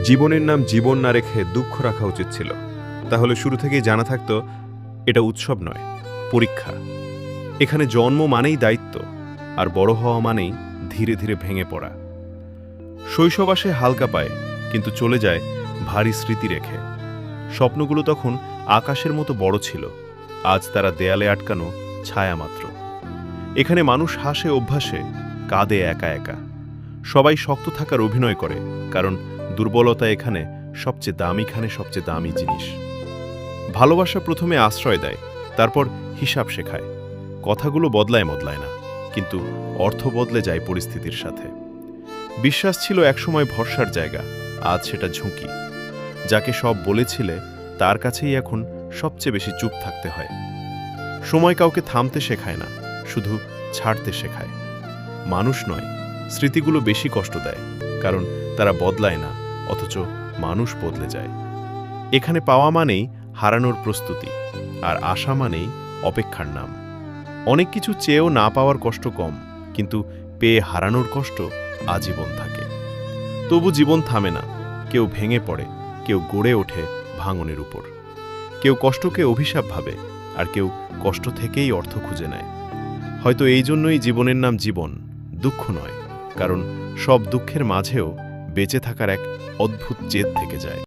জীবনের নাম জীবন না রেখে দুঃখ রাখা উচিত ছিল। তাহলে শুরু থেকেই জানা থাকতো এটা উৎসব নয়, পরীক্ষা। এখানে জন্ম মানেই দায়িত্ব, আর বড় হওয়া মানেই ধীরে ধীরে ভেঙে পড়া। শৈশব আসে হালকা পায়, কিন্তু চলে যায় ভারী স্মৃতি রেখে। স্বপ্নগুলো তখন আকাশের মতো বড় ছিল, আজ তারা দেয়ালে আটকানো ছায়া মাত্র। এখানে মানুষ হাসে অভ্যাসে, কাঁদে একা একা। সবাই শক্ত থাকার অভিনয় করে, কারণ দুর্বলতা এখানে সবচেয়ে দামি জিনিস। ভালোবাসা প্রথমে আশ্রয় দেয়, তারপর হিসাব শেখায়। কথাগুলো বদলায় না, কিন্তু অর্থ বদলে যায় পরিস্থিতির সাথে। বিশ্বাস ছিল একসময় ভরসার জায়গা, আজ সেটা ঝুঁকি। যাকে সব বলেছিলে তার কাছেই এখন সবচেয়ে বেশি চুপ থাকতে হয়। সময় কাউকে থামতে শেখায় না, শুধু ছাড়তে শেখায়। মানুষ নয়, স্মৃতিগুলো বেশি কষ্ট দেয়, কারণ তারা বদলায় না, অথচ মানুষ বদলে যায়। এখানে পাওয়া মানেই হারানোর প্রস্তুতি, আর আশা মানেই অপেক্ষার নাম। অনেক কিছু চেয়েও না পাওয়ার কষ্ট কম, কিন্তু পেয়ে হারানোর কষ্ট আজীবন থাকে। তবু জীবন থামে না, কেউ ভেঙে পড়ে, কেউ গড়ে ওঠে ভাঙনের উপর। কেউ কষ্টকে অভিশাপ ভাবে, আর কেউ কষ্ট থেকেই অর্থ খুঁজে নেয়। হয়তো এই জন্যই জীবনের নাম জীবন, দুঃখ নয়, কারণ সব দুঃখের মাঝেও বেঁচে থাকার এক অদ্ভুত জেদ থেকে যায়।